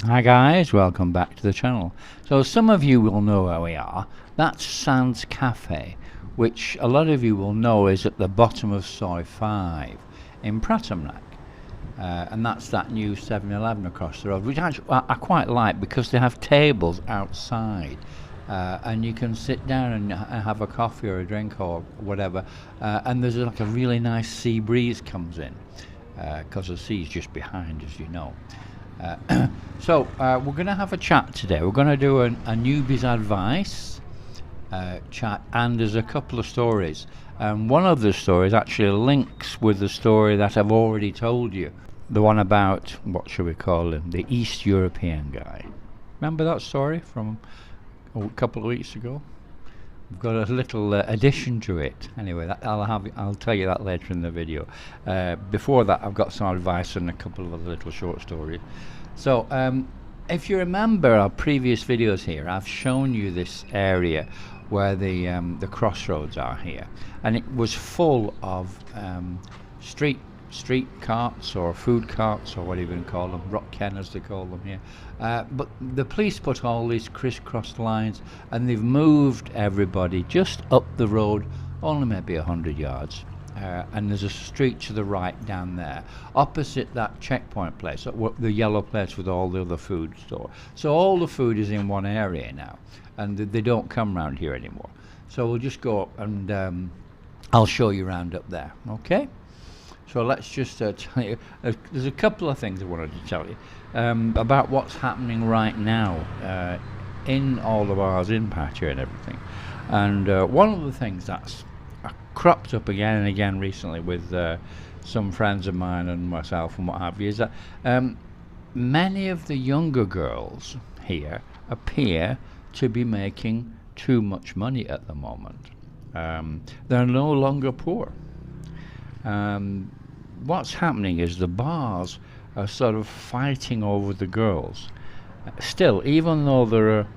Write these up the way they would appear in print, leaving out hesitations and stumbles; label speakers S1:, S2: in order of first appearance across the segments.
S1: Hi guys, welcome back to the channel. So some of you will know where we are. That's Sands Cafe, which a lot of you will know is at the bottom of Soi 5 in Pratamnak. And that's that new 7-Eleven across the road, which actually I quite like because they have tables outside. And you can sit down and have a coffee or a drink or whatever, and there's like a really nice sea breeze comes in because the sea's just behind, as you know. So we're going to have a chat today. We're going to do a newbies advice chat, and there's a couple of stories. One of the stories actually links with the story that I've already told you, the one about, what should we call him, the East European guy. Remember that story from a couple of weeks ago? We've got a little addition to it. Anyway, I'll tell you that later in the video. Before that, I've got some advice and a couple of other little short stories. So, if you remember our previous videos here, I've shown you this area where the crossroads are here, and it was full of street carts or food carts or whatever you can call them, rockken as they call them here. But the police put all these crisscross lines, and they've moved everybody just up the road, only maybe 100 yards. And there's a street to the right down there, opposite that checkpoint place, the yellow place with all the other food store. So all the food is in one area now, and they don't come round here anymore. So we'll just go up and I'll show you round up there, okay? So let's just tell you, there's a couple of things I wanted to tell you about what's happening right now in all the bars in Pattaya and everything. And one of the things that's cropped up again and again recently with some friends of mine and myself and what have you is that many of the younger girls here appear to be making too much money at the moment. They're no longer poor. What's happening is the bars are sort of fighting over the girls. Still, even though there are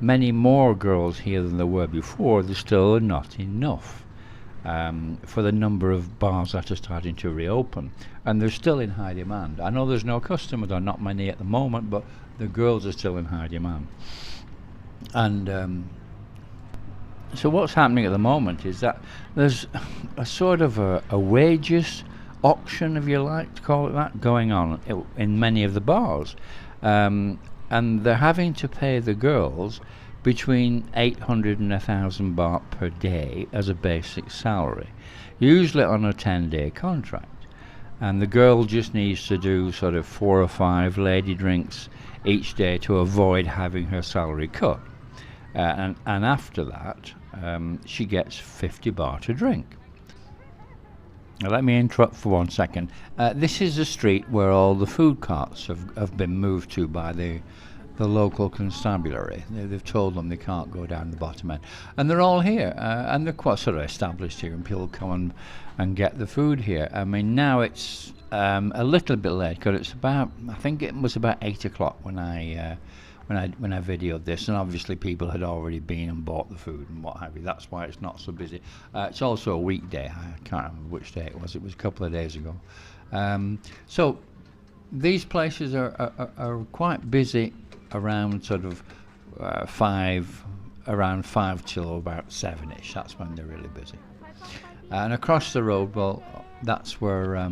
S1: many more girls here than there were before, there still are not enough for the number of bars that are starting to reopen, and they're still in high demand. I know there's no customers, or not many at the moment, but the girls are still in high demand. And so what's happening at the moment is that there's a sort of a wages auction, if you like to call it that, going on in many of the bars, and they're having to pay the girls between 800 and 1,000 baht per day as a basic salary, usually on a 10-day contract. And the girl just needs to do sort of 4 or 5 lady drinks each day to avoid having her salary cut. And after that, she gets 50 baht a drink. Now let me interrupt for 1 second. This is the street where all the food carts have been moved to by the local constabulary. They've told them they can't go down the bottom end, and they're all here, and they're quite sort of established here, and people come and get the food here. I mean, now it's a little bit late because it's about, I think it was about 8 o'clock when I videoed this, and obviously people had already been and bought the food and what have you. That's why it's not so busy. It's also a weekday. I can't remember which day it was. It was a couple of days ago. So these places are quite busy around sort of 5 till about 7ish. That's when they're really busy. And across the road, well, that's where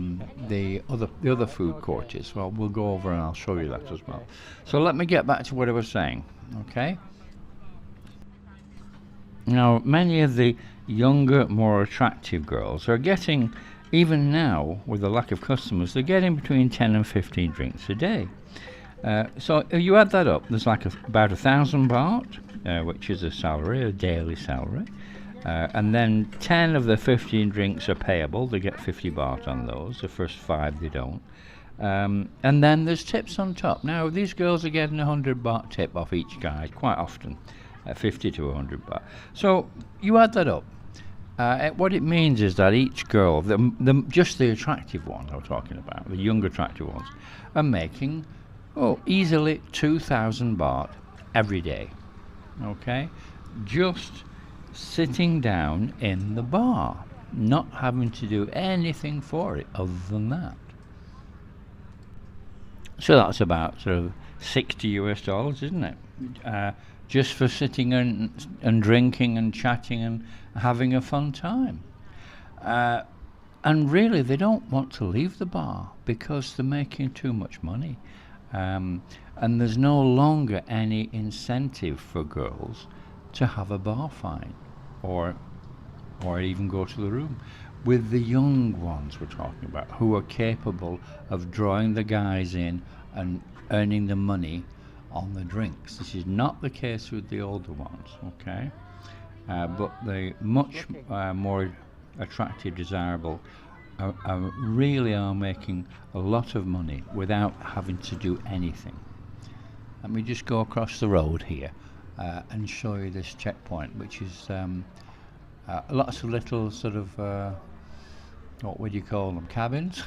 S1: the other food court is. Well, we'll go over and I'll show you that as well. So let me get back to what I was saying, okay? Now, many of the younger, more attractive girls are getting, even now, with the lack of customers, they're getting between 10 and 15 drinks a day. So if you add that up, there's like about 1,000 baht, which is a salary, a daily salary. And then 10 of the 15 drinks are payable. They get 50 baht on those. The first 5 they don't. And then there's tips on top. Now these girls are getting 100 baht tip off each guy quite often, 50 to 100 baht. So you add that up. What it means is that each girl, just the attractive ones I'm talking about, the young attractive ones, are making easily 2,000 baht every day. Okay, just sitting down in the bar, not having to do anything for it other than that. So that's about sort of $60 US, isn't it? Just for sitting and drinking and chatting and having a fun time. And really, they don't want to leave the bar because they're making too much money. And there's no longer any incentive for girls to have a bar fight or even go to the room. With the young ones we're talking about, who are capable of drawing the guys in and earning the money on the drinks. This is not the case with the older ones, okay? But the much more attractive, desirable, really are making a lot of money without having to do anything. Let me just go across the road here and show you this checkpoint, which is lots of little sort of what would you call them, cabins,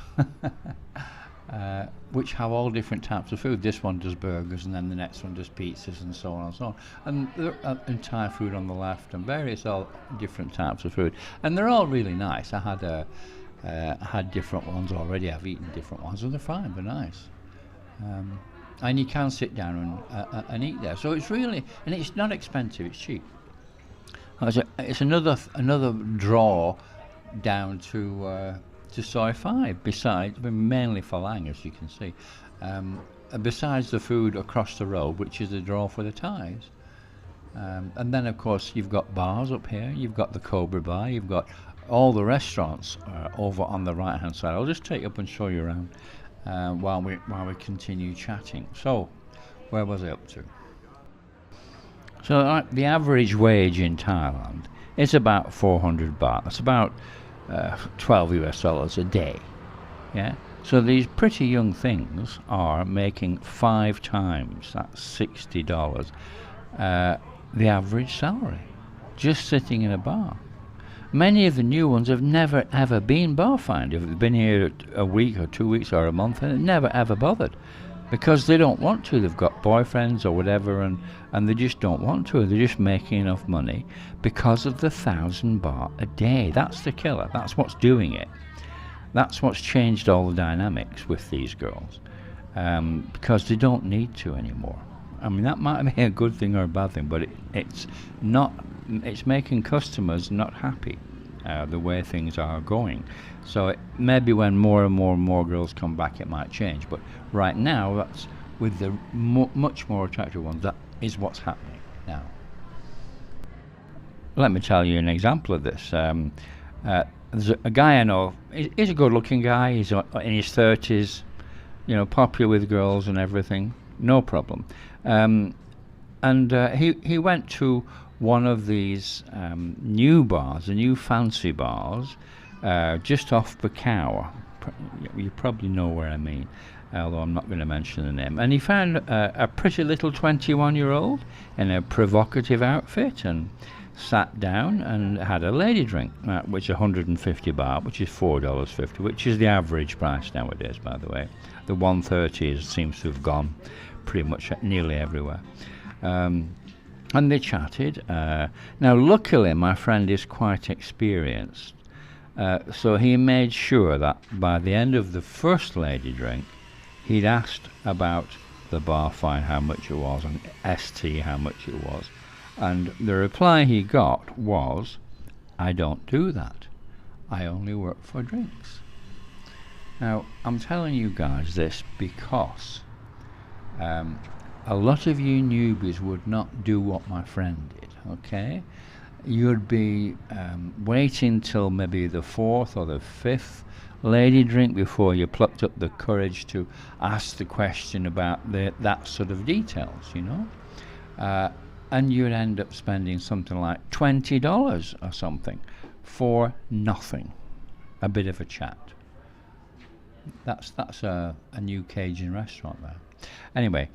S1: which have all different types of food. This one does burgers, and then the next one does pizzas, and so on and so on. And Thai food on the left, and various all different types of food, and they're all really nice. I had different ones already. I've eaten different ones, and they're fine. They're nice, and you can sit down and eat there. So it's really, and it's not expensive. It's cheap. It's another draw down to Soi 5, besides, mainly Falang, as you can see, besides the food across the road, which is a draw for the Thais. And then, of course, you've got bars up here, you've got the Cobra Bar, you've got all the restaurants over on the right-hand side. I'll just take you up and show you around while we continue chatting. So, where was I up to? So, the average wage in Thailand is about 400 baht. That's about $12 US a day. Yeah. So these pretty young things are making 5 times, that's $60, the average salary, just sitting in a bar. Many of the new ones have never ever been bar fined. They've been here a week or 2 weeks or a month and never ever bothered, because they don't want to. They've got boyfriends or whatever, and they just don't want to. They're just making enough money because of the 1,000 baht a day. That's the killer. That's what's doing it. That's what's changed all the dynamics with these girls, because they don't need to anymore. I mean, that might be a good thing or a bad thing, but it's not. It's making customers not happy, the way things are going. So maybe when more and more girls come back, it might change. But right now, that's with the much more attractive ones. That is what's happening now. Let me tell you an example of this. There's a guy I know. He's a good-looking guy. He's in his 30s. You know, popular with girls and everything. No problem. And he went to one of these new bars, the new fancy bars, just off Pattaya. You probably know where I mean, although I'm not going to mention the name. And he found a pretty little 21-year-old in a provocative outfit, and sat down and had a lady drink, which is 150 baht, which is $4.50, which is the average price nowadays, by the way. The 130 seems to have gone pretty much nearly everywhere. And they chatted. Now, luckily, my friend is quite experienced, so he made sure that by the end of the first lady drink, he'd asked about the bar fine, how much it was, and ST, how much it was. And the reply he got was, "I don't do that. I only work for drinks." Now, I'm telling you guys this because a lot of you newbies would not do what my friend did, okay? You'd be waiting till maybe the 4th or the 5th lady drink before you plucked up the courage to ask the question about that sort of details, you know? And you'd end up spending something like $20 or something for nothing. A bit of a chat. That's a new Cajun restaurant there. Anyway,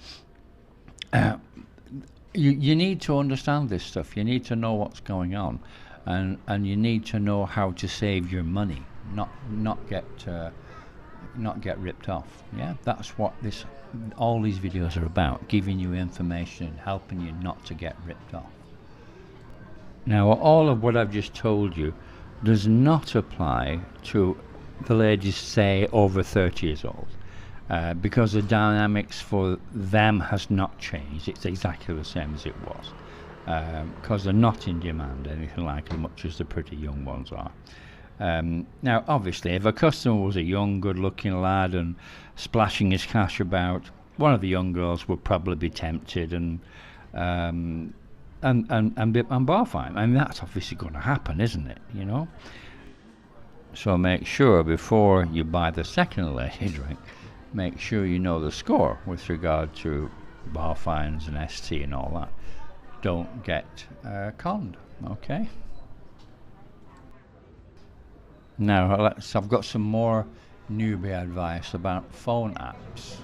S1: you need to understand this stuff. You need to know what's going on, and you need to know how to save your money, not get ripped off. Yeah, that's what all these videos are about, giving you information, helping you not to get ripped off. Now, all of what I've just told you does not apply to the ladies, say, over 30 years old. because the dynamics for them has not changed. It's exactly the same as it was, because they're not in demand anything like as much as the pretty young ones are. Now, obviously, if a customer was a young, good-looking lad and splashing his cash about, one of the young girls would probably be tempted and bar fight. I mean, that's obviously going to happen, isn't it? You know. So make sure before you buy the second lady drink, make sure you know the score with regard to bar fines and ST and all that. Don't get conned, okay? Now I've got some more newbie advice about phone apps,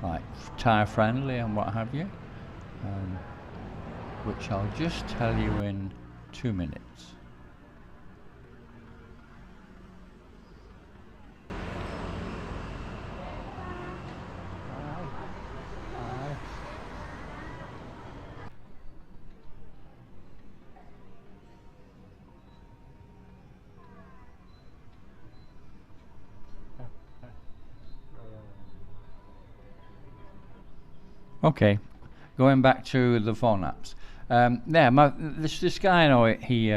S1: like Thai friendly and what have you, which I'll just tell you in 2 minutes. Okay, going back to the phone apps. This guy I know, he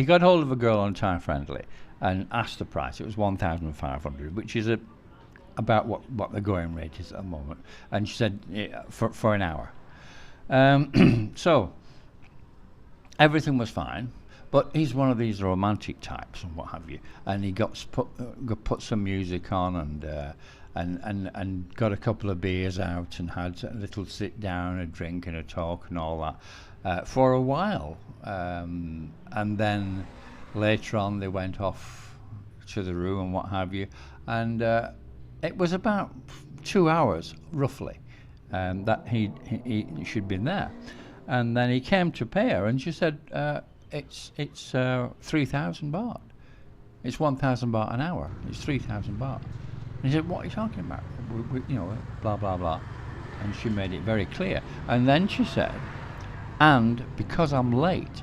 S1: got hold of a girl on Time Friendly and asked the price. It was 1,500, which is about what the going rate is at the moment. And she said for an hour. So everything was fine, but he's one of these romantic types and what have you. And he got put some music on and got a couple of beers out and had a little sit down, a drink and a talk and all that for a while. And then later on they went off to the room and what have you. And it was about 2 hours, roughly, that he should been there. And then he came to pay her and she said, it's 3,000 baht. It's 1,000 baht an hour. It's 3,000 baht. And he said, what are you talking about? You know, blah, blah, blah. And she made it very clear. And then she said, and because I'm late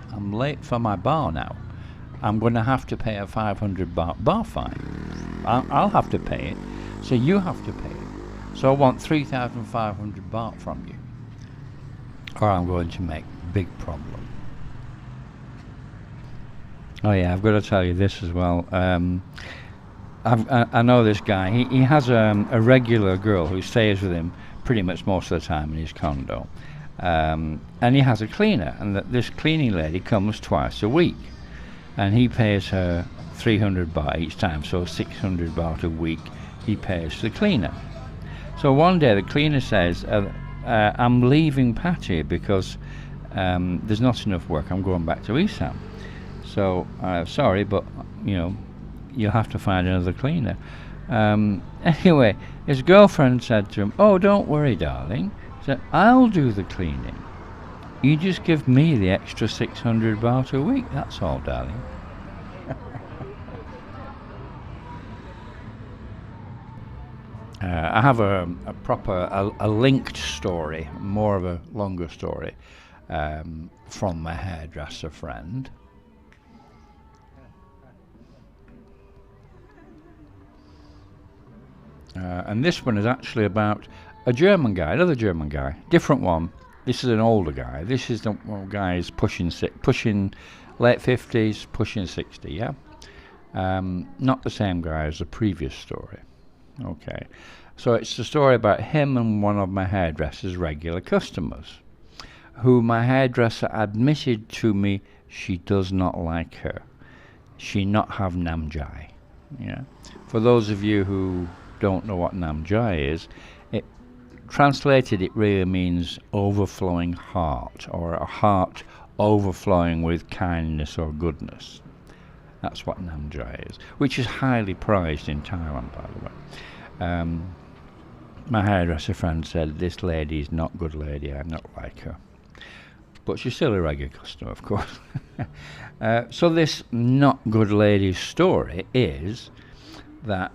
S1: for my bar now, I'm going to have to pay a 500 baht bar fine. I'll have to pay it, so you have to pay it. So I want 3,500 baht from you, or I'm going to make big problem. Oh yeah, I've got to tell you this as well. I know this guy. He has a regular girl who stays with him pretty much most of the time in his condo, and he has a cleaner, and this cleaning lady comes twice a week, and he pays her 300 baht each time, so 600 baht a week he pays the cleaner. So one day the cleaner says, I'm leaving Pattaya because there's not enough work, I'm going back to Isam. So sorry, but you know, you'll have to find another cleaner. Anyway, his girlfriend said to him, oh, don't worry, darling. He said, I'll do the cleaning. You just give me the extra 600 baht a week, that's all, darling. I have a proper linked story, more of a longer story, from my hairdresser friend. And this one is actually about a German guy, another German guy, different one. This is an older guy. This is the one guy is pushing late 50s, pushing 60, yeah? Not the same guy as the previous story. Okay. So it's a story about him and one of my hairdresser's regular customers, who my hairdresser admitted to me she does not like her. She not have namjai. Yeah. For those of you who don't know what namjai is, it translated it really means overflowing heart, or a heart overflowing with kindness or goodness. That's what namjai is, which is highly prized in Thailand, by the way. My hairdresser friend said, this lady is not good lady, I not like her. But she's still a regular customer, of course. So this not good lady's story is that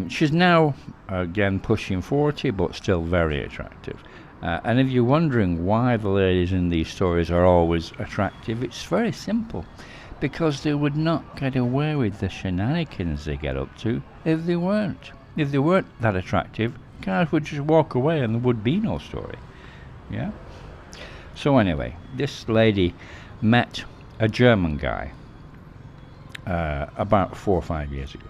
S1: she's now again pushing 40, but still very attractive. And if you're wondering why the ladies in these stories are always attractive, it's very simple. Because they would not get away with the shenanigans they get up to if they weren't. If they weren't that attractive, guys would just walk away and there would be no story. Yeah? So anyway, this lady met a German guy about 4 or 5 years ago.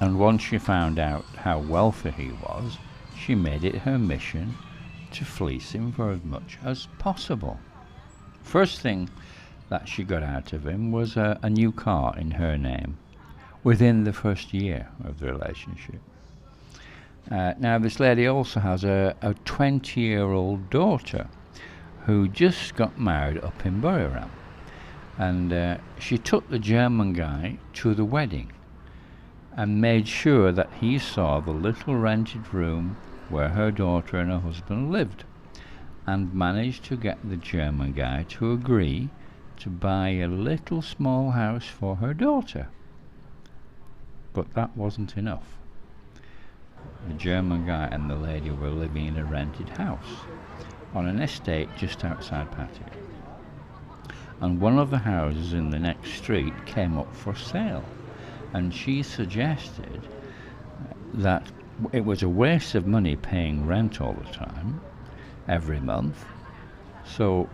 S1: And once she found out how wealthy he was, she made it her mission to fleece him for as much as possible. First thing that she got out of him was a new car in her name within the first year of the relationship. Now this lady also has a 20-year-old daughter who just got married up in Buriram, and she took the German guy to the wedding and made sure that he saw the little rented room where her daughter and her husband lived, and managed to get the German guy to agree to buy a little small house for her daughter. But that wasn't enough. The German guy and the lady were living in a rented house on an estate just outside Pattaya. And one of the houses in the next street came up for sale, and she suggested that it was a waste of money paying rent all the time, every month, so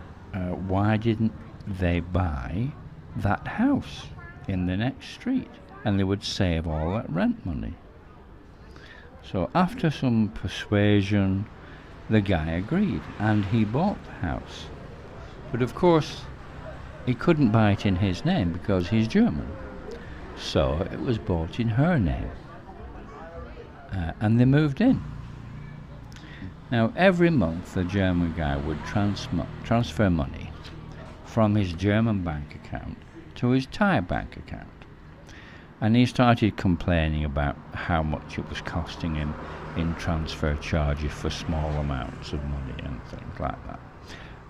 S1: why didn't they buy that house in the next street, and they would save all that rent money. So after some persuasion, the guy agreed, and he bought the house. But of course, he couldn't buy it in his name because he's German. So it was bought in her name. And they moved in. Now every month the German guy would transfer money from his German bank account to his Thai bank account. And he started complaining about how much it was costing him in transfer charges for small amounts of money and things like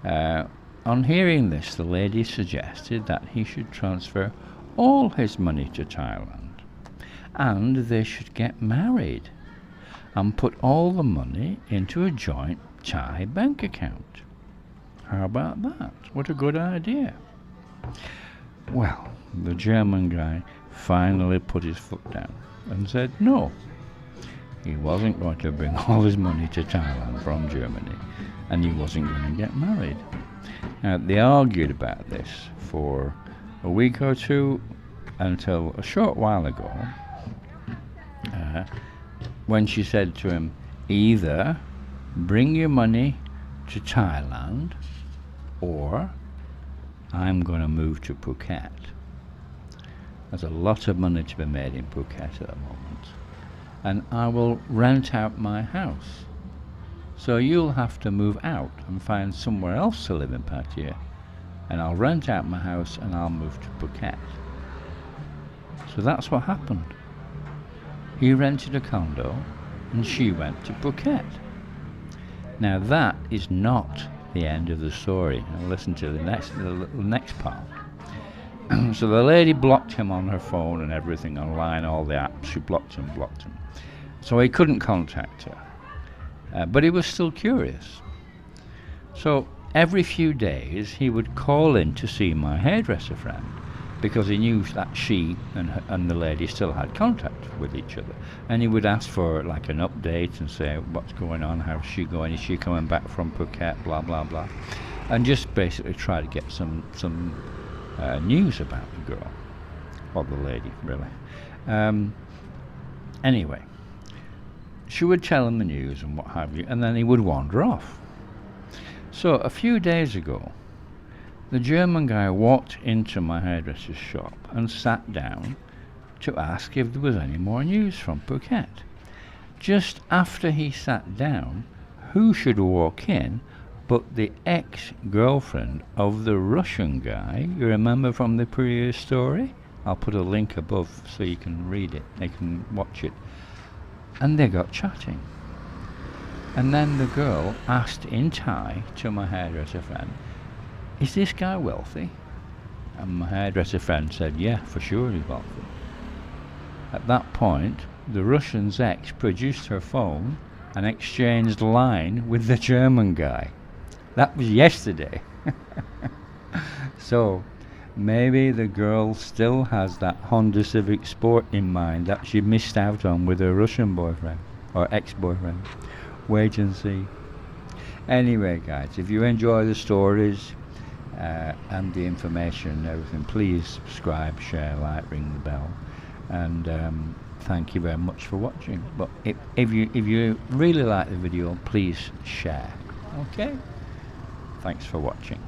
S1: that. On hearing this, the lady suggested that he should transfer all his money to Thailand, and they should get married and put all the money into a joint Thai bank account. How about that? What a good idea. Well, the German guy finally put his foot down and said no. He wasn't going to bring all his money to Thailand from Germany, and he wasn't going to get married. Now, they argued about this for a week or two until a short while ago, when she said to him, either bring your money to Thailand or I'm going to move to Phuket. There's a lot of money to be made in Phuket at the moment, and I will rent out my house. So you'll have to move out and find somewhere else to live in Pattaya, and I'll rent out my house and I'll move to Phuket. So that's what happened. He rented a condo and she went to Phuket. Now that is not the end of the story. Now listen to the next part. So the lady blocked him on her phone and everything online, all the apps. She blocked him. So he couldn't contact her. But he was still curious. So every few days he would call in to see my hairdresser friend, because he knew that she and the lady still had contact with each other. And he would ask for like an update and say, what's going on, how's she going, is she coming back from Phuket, blah blah blah, and just basically try to get some news about the girl, or the lady really. Anyway, she would tell him the news and what have you, and then he would wander off. So a few days ago, the German guy walked into my hairdresser's shop and sat down to ask if there was any more news from Phuket. Just after he sat down, who should walk in but the ex-girlfriend of the Russian guy you remember from the previous story? I'll put a link above so you can read it, you can watch it. And they got chatting. And then the girl asked in Thai to my hairdresser friend, is this guy wealthy? And my hairdresser friend said, yeah, for sure he's wealthy. At that point, the Russian's ex produced her phone and exchanged line with the German guy. That was yesterday. So Maybe the girl still has that Honda Civic Sport in mind that she missed out on with her Russian boyfriend or ex-boyfriend. Wait and see. Anyway, guys, if you enjoy the stories and the information and everything, please subscribe, share, like, ring the bell, and thank you very much for watching. But if you really like the video, please share. Okay, thanks for watching.